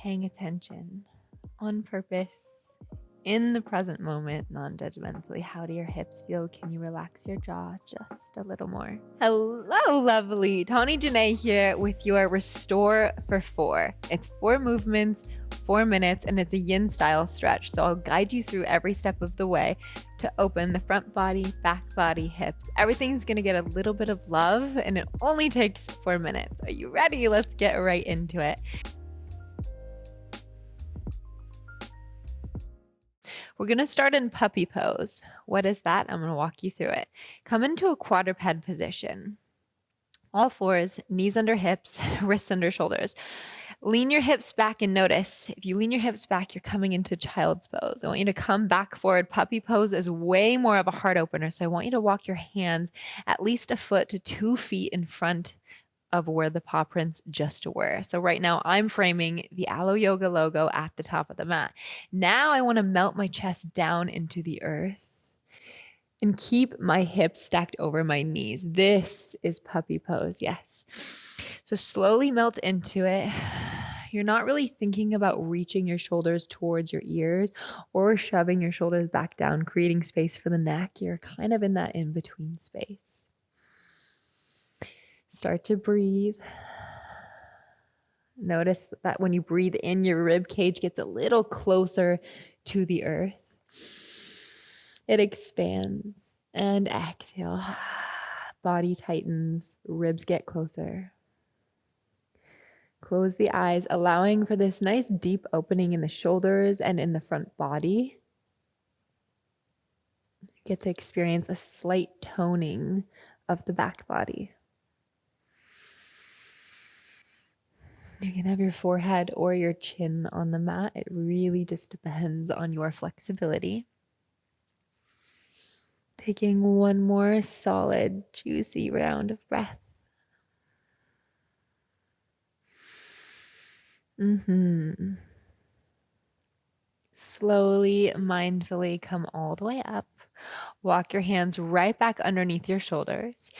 paying attention on purpose in the present moment, non-judgmentally. How do your hips feel? Can you relax your jaw just a little more? Hello, lovely. Tawny Janae here with your Restore for 4. It's 4 movements, 4 minutes, and it's a yin style stretch. So I'll guide you through every step of the way to open the front body, back body, hips. Everything's going to get a little bit of love, and it only takes 4 minutes. Are you ready? Let's get right into it. We're going to start in puppy pose. What is that? I'm going to walk you through it. Come into a quadruped position. All fours, knees under hips, wrists under shoulders. Lean your hips back and notice. If you lean your hips back, you're coming into child's pose. I want you to come back forward. Puppy pose is way more of a heart opener. So I want you to walk your hands at least a foot to 2 feet in front of where the paw prints just were. So right now I'm framing the Aloe Yoga logo at the top of the mat. Now I want to melt my chest down into the earth and keep my hips stacked over my knees. This is puppy pose, yes. So slowly melt into it. You're not really thinking about reaching your shoulders towards your ears or shoving your shoulders back down, creating space for the neck. You're kind of in that in-between space. Start to breathe. Notice that when you breathe in, your rib cage gets a little closer to the earth. It expands, and exhale. Body tightens, ribs get closer. Close the eyes, allowing for this nice deep opening in the shoulders and in the front body. You get to experience a slight toning of the back body. You can have your forehead or your chin on the mat. It really just depends on your flexibility. Taking one more solid, juicy round of breath. Slowly, mindfully come all the way up. Walk your hands right back underneath your shoulders.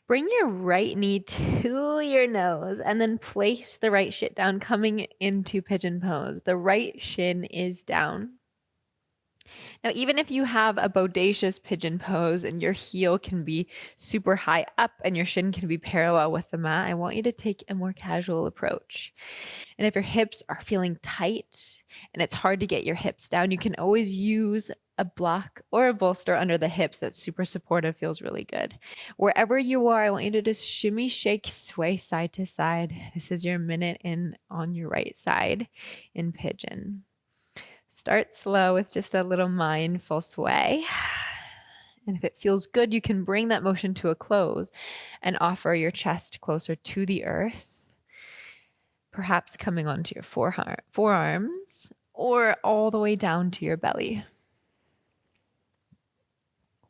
Bring your right knee to your nose and then place the right shin down, coming into pigeon pose. The right shin is down. Now, even if you have a bodacious pigeon pose and your heel can be super high up and your shin can be parallel with the mat, I want you to take a more casual approach. And if your hips are feeling tight and it's hard to get your hips down, you can always use a block or a bolster under the hips that's super supportive, feels really good. Wherever you are, I want you to just shimmy, shake, sway side to side. This is your minute in on your right side in pigeon. Start slow with just a little mindful sway. And if it feels good, you can bring that motion to a close and offer your chest closer to the earth, perhaps coming onto your forearms or all the way down to your belly.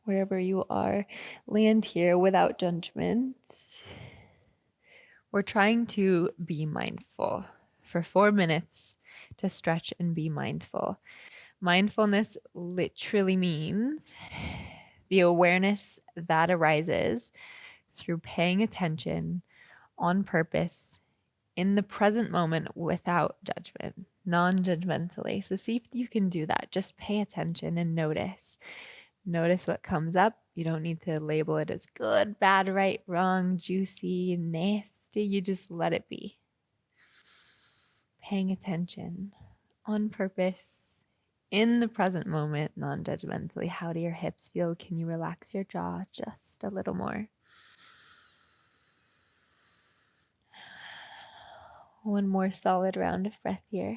Wherever you are, land here without judgment. We're trying to be mindful for 4 minutes to stretch and be mindful. Mindfulness literally means the awareness that arises through paying attention on purpose in the present moment without judgment, non-judgmentally. So see if you can do that. Just pay attention and notice. Notice what comes up. You don't need to label it as good, bad, right, wrong, juicy, nasty. You just let it be. Paying attention on purpose in the present moment, non-judgmentally. How do your hips feel? Can you relax your jaw just a little more? One more solid round of breath here.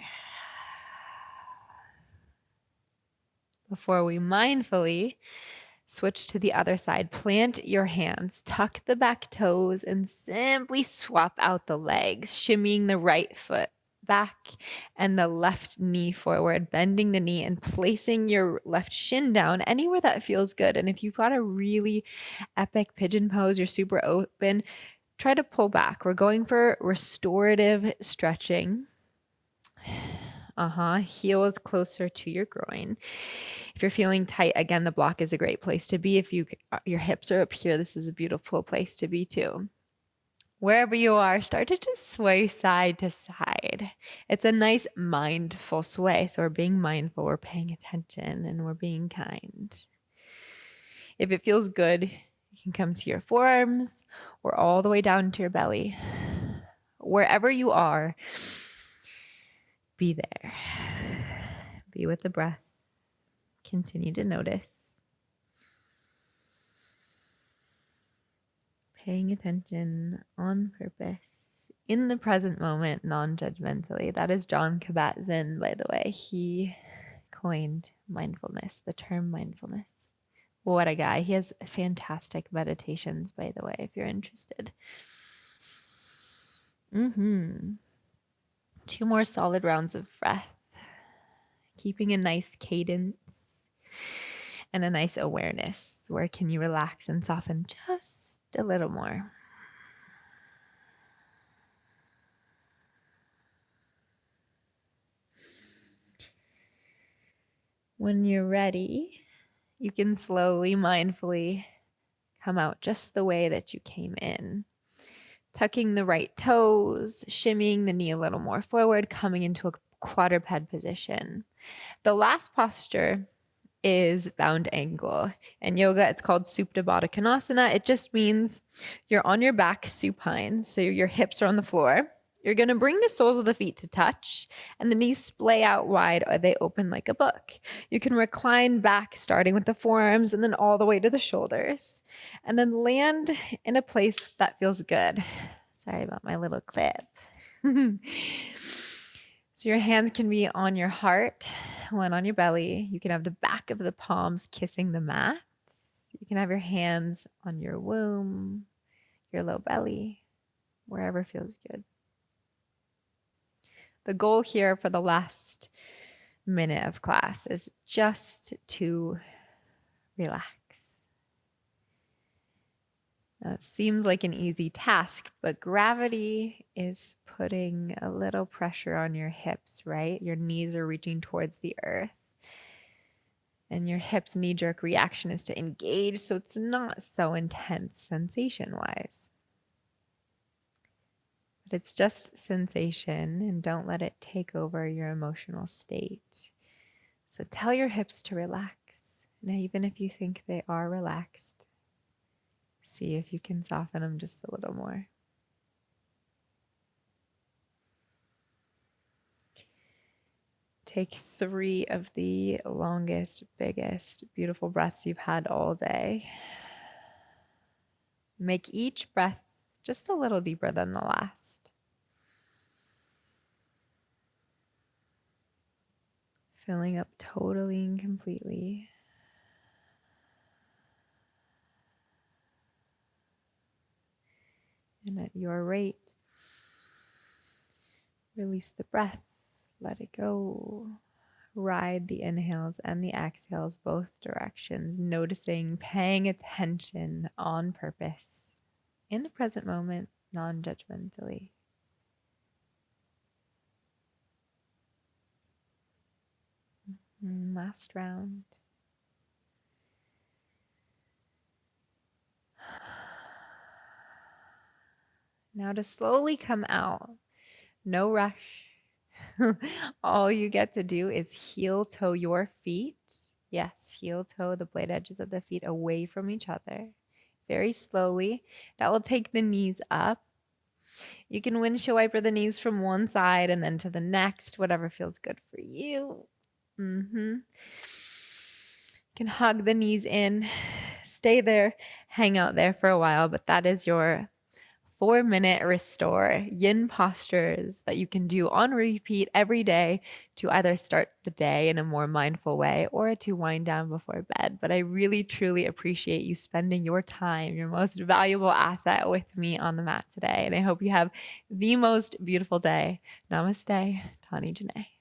Before we mindfully switch to the other side, plant your hands, tuck the back toes, and simply swap out the legs, shimmying the right foot back and the left knee forward, bending the knee and placing your left shin down anywhere that feels good. And if you've got a really epic pigeon pose, you're super open, try to pull back. We're going for restorative stretching. Heel is closer to your groin. If you're feeling tight, again, the block is a great place to be. If your hips are up here, this is a beautiful place to be too. Wherever you are, start to just sway side to side. It's a nice mindful sway. So we're being mindful, we're paying attention, and we're being kind. If it feels good, you can come to your forearms or all the way down to your belly. Wherever you are, be there. Be with the breath. Continue to notice. Paying attention on purpose, in the present moment, non-judgmentally. That is John Kabat-Zinn, by the way. He coined mindfulness, the term mindfulness. What a guy. He has fantastic meditations, by the way, if you're interested. 2 more solid rounds of breath. Keeping a nice cadence and a nice awareness. Where can you relax and soften just a little more? When you're ready, you can slowly, mindfully come out just the way that you came in. Tucking the right toes, shimmying the knee a little more forward, coming into a quadruped position. The last posture is bound angle. In yoga, it's called Supta Baddha Konasana. It just means you're on your back supine, so your hips are on the floor. You're going to bring the soles of the feet to touch, and the knees splay out wide, or they open like a book. You can recline back, starting with the forearms and then all the way to the shoulders, and then land in a place that feels good. Sorry about my little clip. So your hands can be on your heart, one on your belly. You can have the back of the palms kissing the mats. You can have your hands on your womb, your low belly, wherever feels good. The goal here for the last minute of class is just to relax. Now, it seems like an easy task, but gravity is putting a little pressure on your hips, right? Your knees are reaching towards the earth. And your hips' knee-jerk reaction is to engage, so it's not so intense sensation-wise. But it's just sensation, and don't let it take over your emotional state. So tell your hips to relax. Now, even if you think they are relaxed, see if you can soften them just a little more. Take 3 of the longest, biggest, beautiful breaths you've had all day. Make each breath just a little deeper than the last. Filling up totally and completely. And at your rate, release the breath, let it go. Ride the inhales and the exhales both directions, noticing, paying attention on purpose, in the present moment, non-judgmentally. Last round. Now to slowly come out. No rush. All you get to do is heel toe your feet. Yes, heel toe the blade edges of the feet away from each other. Very slowly. That will take the knees up. You can windshield wiper the knees from one side and then to the next, whatever feels good for you. You can hug the knees in, stay there, hang out there for a while, but that is your 4-minute restore yin postures that you can do on repeat every day to either start the day in a more mindful way or to wind down before bed. But I really, truly appreciate you spending your time, your most valuable asset, with me on the mat today. And I hope you have the most beautiful day. Namaste, Tawny Janae.